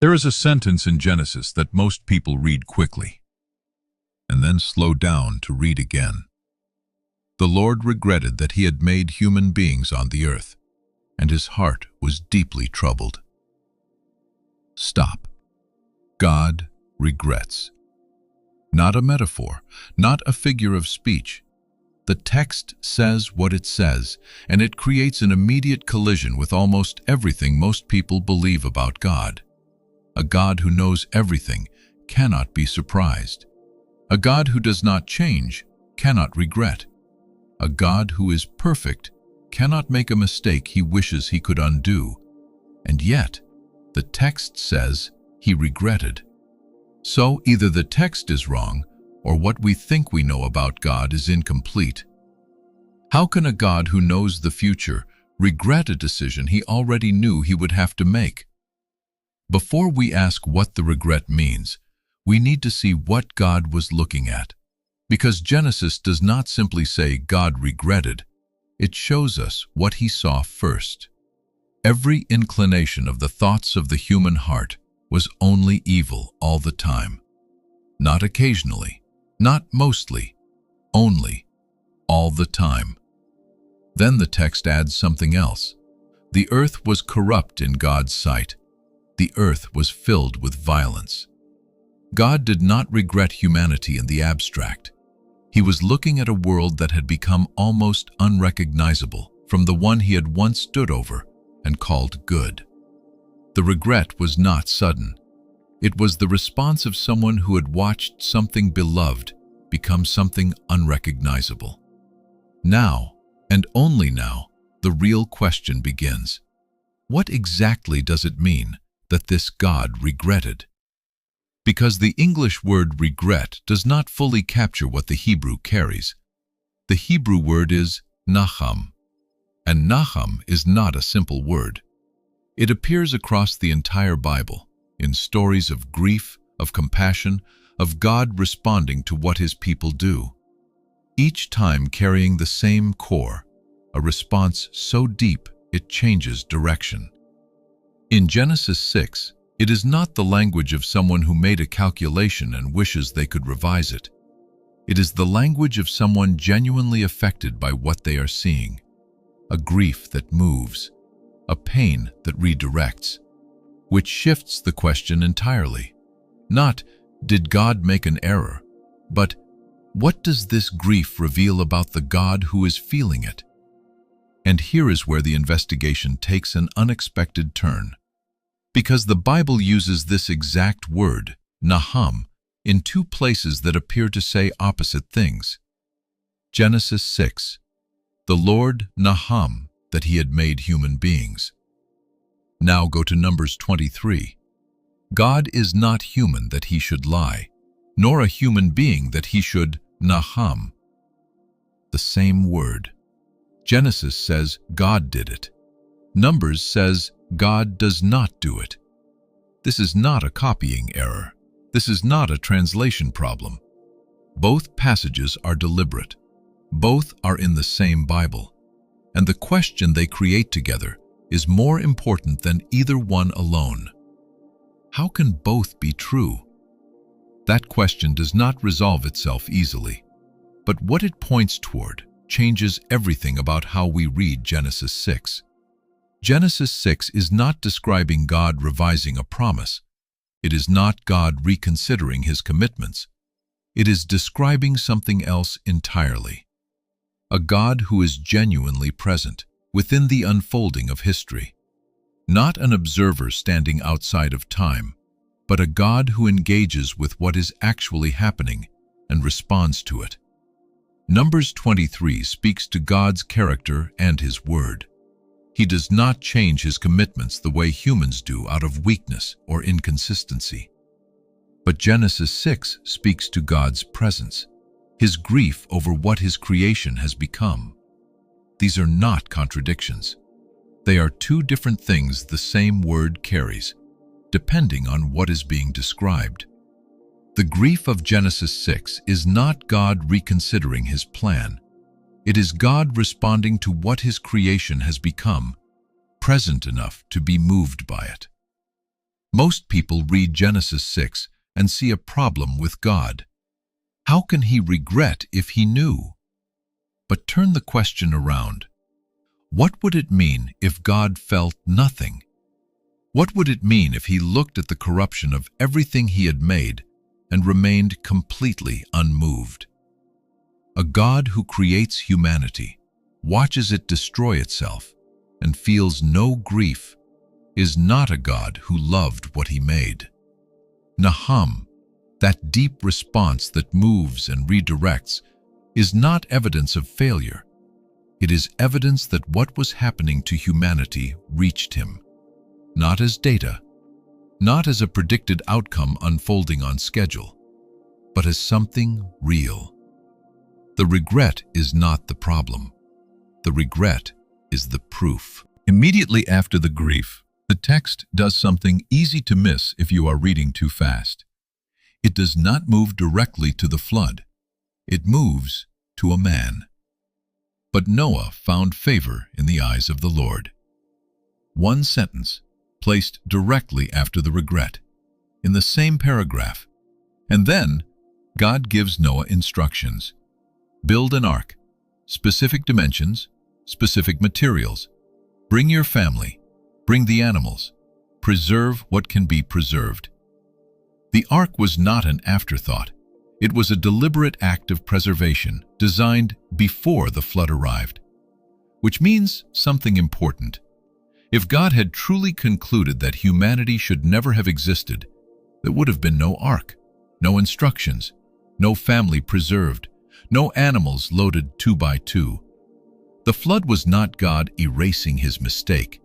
There is a sentence in Genesis that most people read quickly, and then slow down to read again. The Lord regretted that he had made human beings on the earth, and his heart was deeply troubled. Stop. God regrets. Not a metaphor, not a figure of speech. The text says what it says, and it creates an immediate collision with almost everything most people believe about God. A God who knows everything cannot be surprised. A God who does not change cannot regret. A God who is perfect cannot make a mistake he wishes he could undo. And yet, the text says he regretted. So either the text is wrong, or what we think we know about God is incomplete. How can a God who knows the future regret a decision he already knew he would have to make? Before we ask what the regret means, we need to see what God was looking at. Because Genesis does not simply say God regretted, it shows us what he saw first. Every inclination of the thoughts of the human heart was only evil all the time. Not occasionally, not mostly, only, all the time. Then the text adds something else. The earth was corrupt in God's sight. The earth was filled with violence. God did not regret humanity in the abstract. He was looking at a world that had become almost unrecognizable from the one he had once stood over and called good. The regret was not sudden. It was the response of someone who had watched something beloved become something unrecognizable. Now, and only now, the real question begins. What exactly does it mean that this God regretted? Because the English word regret does not fully capture what the Hebrew carries. The Hebrew word is nacham, and nacham is not a simple word. It appears across the entire Bible, in stories of grief, of compassion, of God responding to what his people do. Each time carrying the same core, a response so deep it changes direction. In Genesis 6, it is not the language of someone who made a calculation and wishes they could revise it. It is the language of someone genuinely affected by what they are seeing. A grief that moves, a pain that redirects, which shifts the question entirely. Not, did God make an error? But, what does this grief reveal about the God who is feeling it? And here is where the investigation takes an unexpected turn. Because the Bible uses this exact word, nacham, in two places that appear to say opposite things. Genesis 6, the Lord nacham that he had made human beings. Now go to Numbers 23. God is not human that he should lie, nor a human being that he should nacham. The same word. Genesis says God did it. Numbers says God does not do it. This is not a copying error. This is not a translation problem. Both passages are deliberate. Both are in the same Bible. And the question they create together is more important than either one alone. How can both be true? That question does not resolve itself easily. But what it points toward changes everything about how we read Genesis 6. Genesis 6 is not describing God revising a promise. It is not God reconsidering his commitments. It is describing something else entirely. A God who is genuinely present within the unfolding of history. Not an observer standing outside of time, but a God who engages with what is actually happening and responds to it. Numbers 23 speaks to God's character and his word. He does not change his commitments the way humans do out of weakness or inconsistency. But Genesis 6 speaks to God's presence, his grief over what his creation has become. These are not contradictions. They are two different things the same word carries, depending on what is being described. The grief of Genesis 6 is not God reconsidering his plan. It is God responding to what his creation has become, present enough to be moved by it. Most people read Genesis 6 and see a problem with God. How can he regret if he knew? But turn the question around. What would it mean if God felt nothing? What would it mean if he looked at the corruption of everything he had made and remained completely unmoved? A God who creates humanity, watches it destroy itself, and feels no grief is not a God who loved what he made. Nacham, that deep response that moves and redirects, is not evidence of failure. It is evidence that what was happening to humanity reached him, not as data, not as a predicted outcome unfolding on schedule, but as something real. The regret is not the problem. The regret is the proof. Immediately after the grief, the text does something easy to miss if you are reading too fast. It does not move directly to the flood. It moves to a man. But Noah found favor in the eyes of the Lord. One sentence, placed directly after the regret, in the same paragraph. And then, God gives Noah instructions. Build an ark, specific dimensions, specific materials. Bring your family, bring the animals. Preserve what can be preserved. The ark was not an afterthought. It was a deliberate act of preservation designed before the flood arrived. Which means something important. If God had truly concluded that humanity should never have existed, there would have been no ark, no instructions, no family preserved, no animals loaded 2 by 2. The flood was not God erasing his mistake.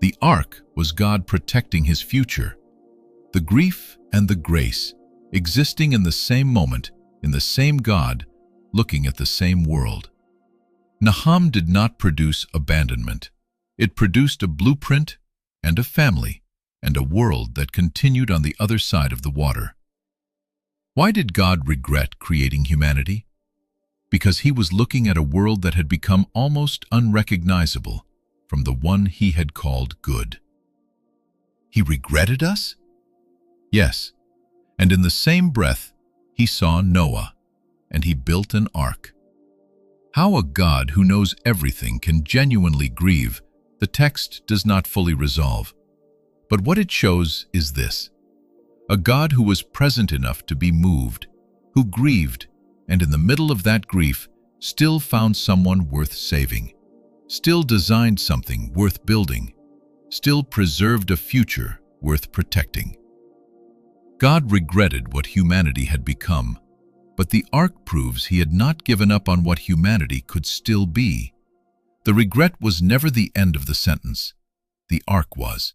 The ark was God protecting his future. The grief and the grace, existing in the same moment, in the same God, looking at the same world. Nacham did not produce abandonment. It produced a blueprint and a family and a world that continued on the other side of the water. Why did God regret creating humanity? Because he was looking at a world that had become almost unrecognizable from the one he had called good. He regretted us? Yes, and in the same breath, he saw Noah, and he built an ark. How a God who knows everything can genuinely grieve, the text does not fully resolve. But what it shows is this: a God who was present enough to be moved, who grieved, and in the middle of that grief still found someone worth saving, still designed something worth building, still preserved a future worth protecting. God regretted what humanity had become, but the ark proves he had not given up on what humanity could still be. The regret was never the end of the sentence. The ark was.